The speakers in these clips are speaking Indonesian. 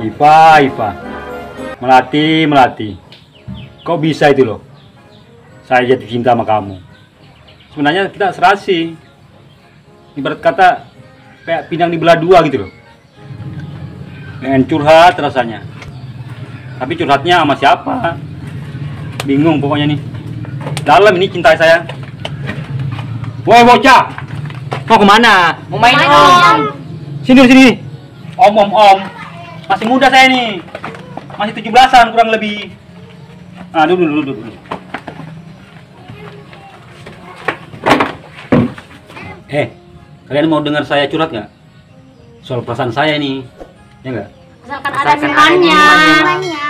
Iva. Melati. Kok bisa itu loh? Saya jatuh cinta sama kamu. Sebenarnya kita serasi. Ibarat kata kayak pindang dibelah dua gitu loh. Pengen curhat rasanya. Tapi curhatnya sama siapa? Bingung pokoknya nih. Dalam ini cinta saya. Woi bocah, mau kemana? Mau main om. Sini. Om. Masih muda saya nih. Masih 17-an kurang lebih. Ah, duduk. Kalian mau dengar saya curhat nggak? Soal perasaan saya nih, ya nggak? Asalkan ada minumannya.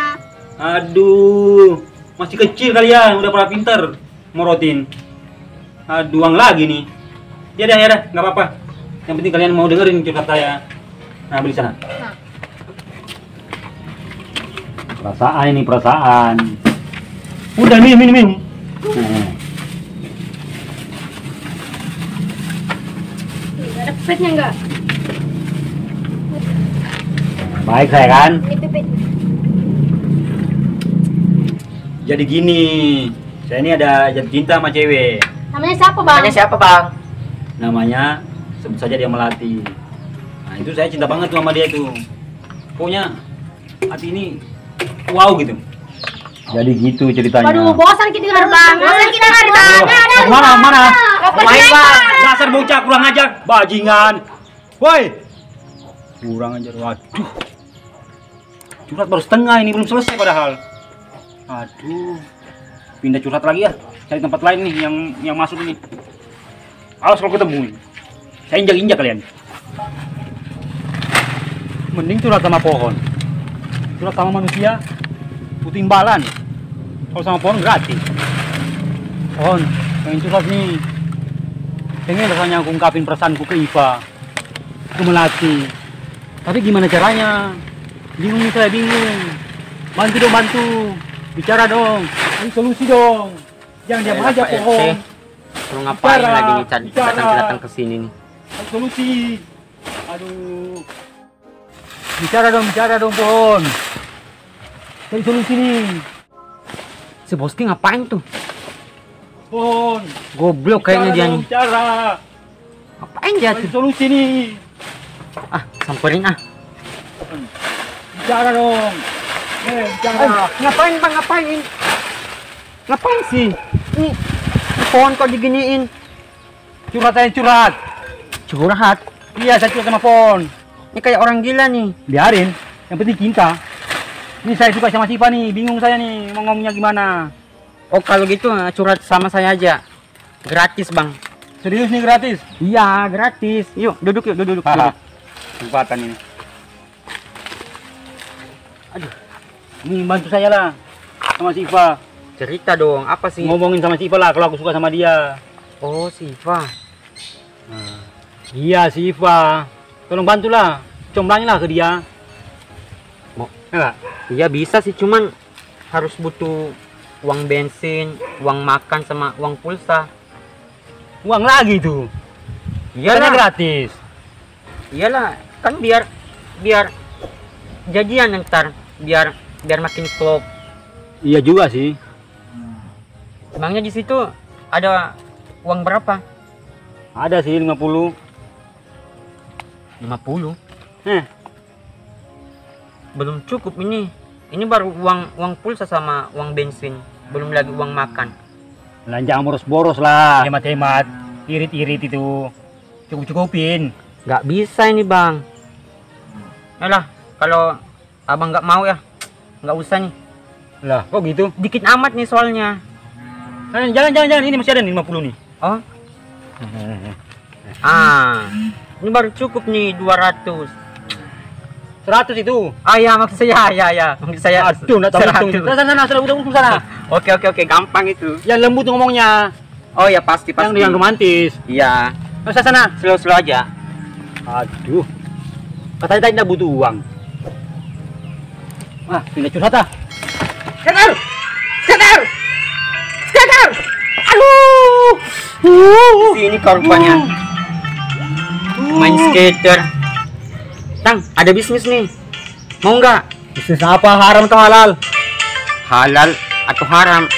Aduh, masih kecil kalian, udah pada pinter morotin. Aduh, uang lagi nih. Ya dah, nggak apa-apa. Yang penting kalian mau dengerin curhat saya. Nah, beli sana. Perasaan. Udah minum. Ada pipetnya enggak? Baik saya kan? Ini pipet. Jadi gini, saya ini ada jatuh cinta sama cewek. Namanya siapa bang? Namanya sebut saja dia Melati. Nah itu saya cinta banget tuh sama dia tuh. Pokoknya hati ini wow gitu. Jadi gitu ceritanya. Waduh, bosan kita dengar bang. Mana? Main bang. Dasar bocah kurang ajar, bajingan. Woi. Kurang ajar, waduh. Curhat baru setengah ini belum selesai padahal. Aduh. Pindah curhat lagi ya. Cari tempat lain nih yang masuk ini. Awas kalau ketemu. Saya injak kalian. Mending curhat sama pohon. Curhat sama manusia butuh imbalan. Kalau sama pohon gratis. Pohon, pengen curhat nih. Pengen rasanya aku ungkapin perasaanku ke Iva, ke Melati. Tapi gimana caranya? Saya bingung. Bantu. Bicara dong. Ada solusi dong. Jangan diam aja pohon. Lu ngapain lagi datang ke sini nih? Ada solusi. Aduh. Bicara dong pohon. Cari solusi nih. Si Boski ngapain tuh? Pohon. Goblok kayaknya dia nih. Bicara. Ngapain dia Cari tuh? solusi nih. Ah, samperin ah. Bicara dong. Bicara. Ngapain bang? Ngapain sih? Ini pohon kok diginiin? Curhat. Curhat? Iya, saya curhat sama pohon. Ini kayak orang gila nih. Biarin, yang penting cinta. Ini saya suka sama Siva nih, bingung saya nih mau ngomongnya gimana. Oh kalau gitu curhat sama saya aja. Gratis bang. Serius nih gratis? Iya gratis. Yuk duduk. Kesempatan ini. Aduh, ini bantu saya lah sama Siva. Cerita dong, apa sih? Ngomongin sama Siva lah kalau aku suka sama dia. Oh Siva. Nah, iya Siva. Tolong bantulah, comblangin lah ke dia. Mau? Enggak? Iya bisa sih, cuman harus butuh uang bensin, uang makan sama uang pulsa. Uang lagi tuh. Iyalah gratis. Iyalah, kan biar jadian ntar, biar makin klop. Iya juga sih. Emangnya di situ ada uang berapa? Ada sih 50. 50? Belum cukup ini. Ini baru uang pulsa sama uang bensin, belum lagi uang makan. Jangan boros-boros lah. Hemat-hemat, irit-irit itu. Cukup-cukupin. Nggak bisa ini bang. Yalah, kalau abang nggak mau ya, nggak usah nih. Lah, kok gitu? Dikit amat nih soalnya. Jangan, ini masih ada nih 50 nih. Oh? Ini baru cukup nih 200. 100 itu. Ya maksud saya, ya. Maksud saya. Aduh, enggak tahu hitung. Sana, udah sana. Oke, gampang itu. Yang lembut ngomongnya. Oh ya pasti. Yang romantis. Iya. Sana. Slow aja. Aduh. Katanya tadi enggak butuh uang. Pindah curhat ah. Skater! Aduh! Sini korbannya. Main skater. Tang, ada bisnis nih. Mau nggak? Bisnis apa? Haram atau halal? Halal atau haram?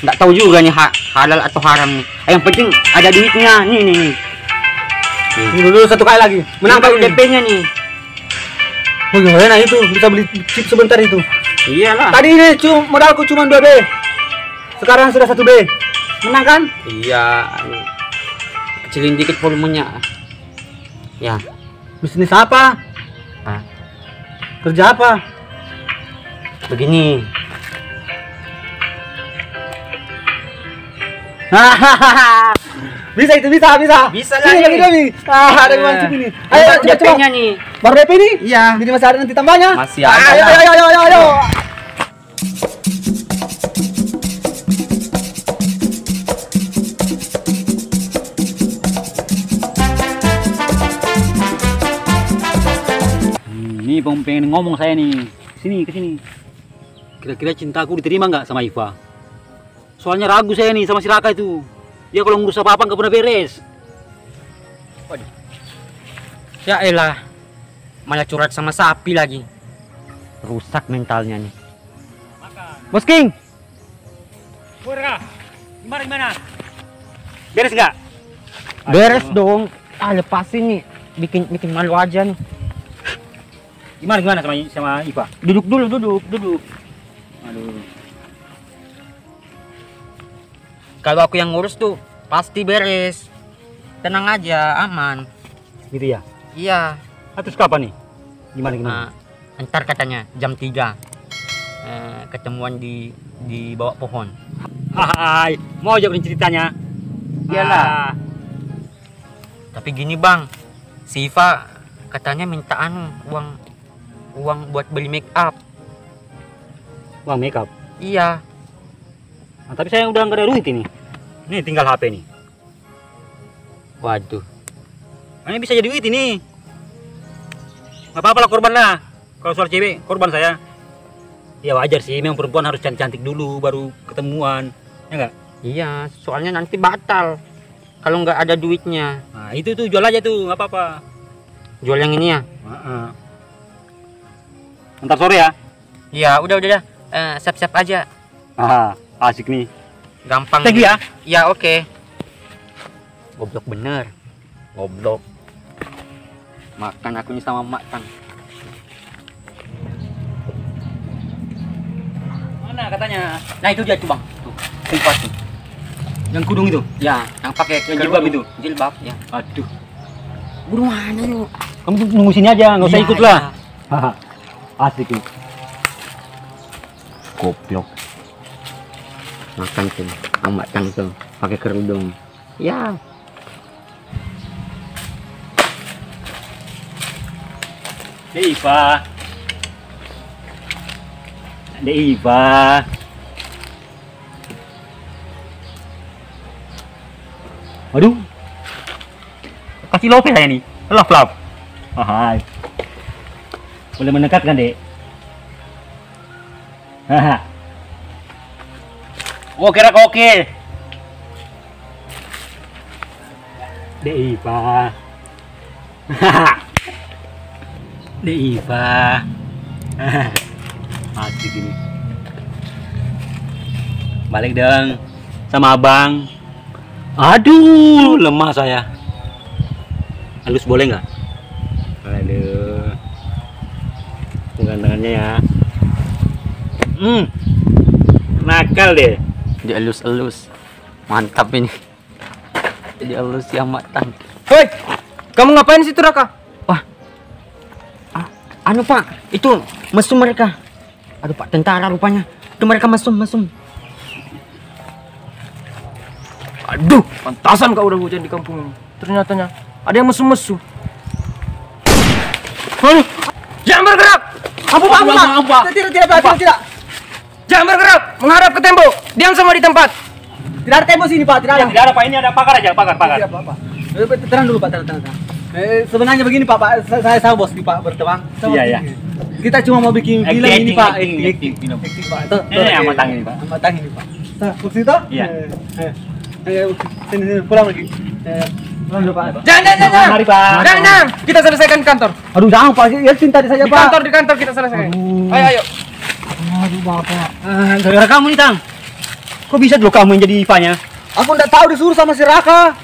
Nggak tahu juga nih halal atau haram nih. Yang penting ada duitnya. Nih. Ini dulu satu kali lagi. Menang Menang kali DP-nya nih. Oh gimana itu? Bisa beli chip sebentar itu. Iyalah. Tadi ini modalku cuma 2B. Sekarang sudah 1B. Menang kan? Iya. Kecilin dikit volumenya. Ya. Bisnis apa? Ah, Kerja apa? begini. Bisa itu, bisa. Bisa Sini, lagi. lagi. Ada yang mancing ini. Ayo, Ayo, coba. DP-nya nih. Baru DP ini? Iya. Jadi masih ada nanti tambahnya? Masih ada. Ayo. Ini pengen ngomong saya nih. Ke sini. Kira-kira cintaku diterima nggak sama Iva? Soalnya ragu saya nih sama si Raka itu. Dia kalau ngurus apa-apa nggak pernah beres. Ya elah. Malah curhat sama sapi lagi. Rusak mentalnya nih. Bos King. Raka, gimana? Beres nggak? Beres dong. Lepasin nih. Bikin malu aja nih. Gimana sama Iva? Duduk dulu. Aduh. Kalau aku yang ngurus tuh pasti beres. Tenang aja, aman. Gitu ya? Iya. Terus kapan nih? Gimana? Ntar katanya jam 3 ketemuan di bawah pohon. Hai, mau jawabin ceritanya? Iyalah. Tapi gini bang, si Iva katanya minta uang buat beli make up. Uang makeup. Iya. Nah, tapi saya udah nggak ada duit ini. Ini tinggal HP nih. Waduh. Ini bisa jadi duit ini. Nggak apa-apa lah, korban lah. Kalau soal cewek, korban saya. Ya wajar sih, memang perempuan harus cantik-cantik dulu baru ketemuan. Ya nggak? Iya, soalnya nanti batal kalau nggak ada duitnya. Nah itu tuh jual aja tuh, nggak apa-apa. Jual yang ini ya? Ntar sore ya? Iya, udah. Siap-siap aja. Asik nih. Gampang. Thank you ya. Ya, oke. Goblok bener. Goblok. Makan aku nih sama mak tang. Mana katanya? Nah itu dia tuh bang. Tuh, tempat tuh. Yang kudung itu? Ya, yang pakai Yang jilbab itu? Jilbab, ya. Aduh. Buruan ayo. Kamu tuh nunggu sini aja, nggak usah Iya, ikut iya. lah. Asik nih. Goblok. Makan tuh, sama tang tuh, pakai kerudung. Ya. Deiva. Waduh. Kasih lope saya nih. Love. Hai. Boleh mendekat kan, Dek? Oke, Raka, oke. Deiva. Deiva. Asik ini. Balik dong sama abang. Aduh, lemah saya. Halus boleh nggak? Aduh. Gantangannya ya. Nakal deh. Dielus-elus. Mantap ini. Dielus ya matang. Hei, kamu ngapain situ Raka? Wah. Anu Pak, itu mesum mereka. Aduh Pak, tentara rupanya. Itu mereka mesum. Aduh, pantasan kau udah hujan di kampung ini. Ternyatanya ada yang mesum-mesum. Aduh, jangan bergerak. Apa? Tidak. Jangan bergerak, menghadap ke tembok. Diam semua di tempat. Tidak ada tembok sini, Pak. Tidak ada, Pak. Ini ada pakar aja, pakar. Tidak apa-apa. Tenang dulu, Pak. Tenang. Sebenarnya begini, Pak. Saya bos nih, Pak, berteman. Iya. Kita cuma mau bikin film ini, Pak. Acting, Pak. Ini yang matang ini, Pak. Matang ini, Pak. Nah, bukti itu? Iya. Sini, pulang lagi. Jangan. Mari, Pak. Jangan. Kita selesaikan di kantor. Aduh, jangan Pak. Ya cinta saja, Di Pak. kantor kita selesaikan. Ayo. Aduh, Bapak. Gara-gara kamu nih, Tang. Kok bisa dulu kamu yang jadi IPA-nya? Aku enggak tahu, disuruh sama si Raka.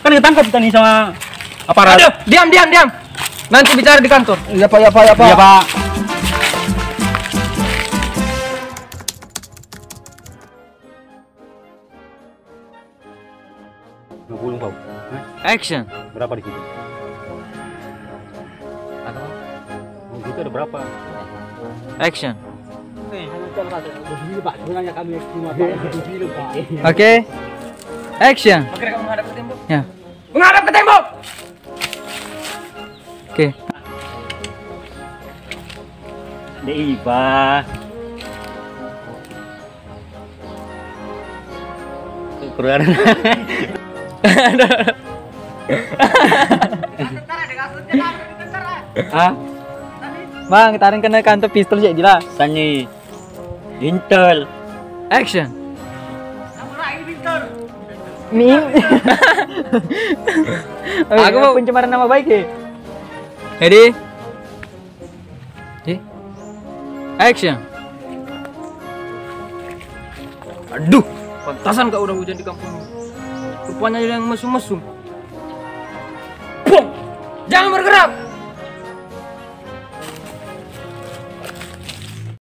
Kan ketangkap kita nih sama aparat. Aduh, diam. Nanti bicara di kantor. Iya, Pak. Iya, Pak. Kau. Action. Berapa di situ? Ada apa? Di situ ada berapa? Action. Pak, sebenarnya kami cuma Pak. Oke. Action. Oke, kamu menghadap ke tembok. Ya. Menghadap ke tembok. Oke. Ipa. Keluar. Ah. Bang, tarik kena kantor pistol jadi lah. Sani. Intel. Action. Ming. Aku mau pencemaran nama baik ya. Ready? Action. Aduh, pantasan kau udah hujan di kampung ini. Rupanya yang mesum-mesum.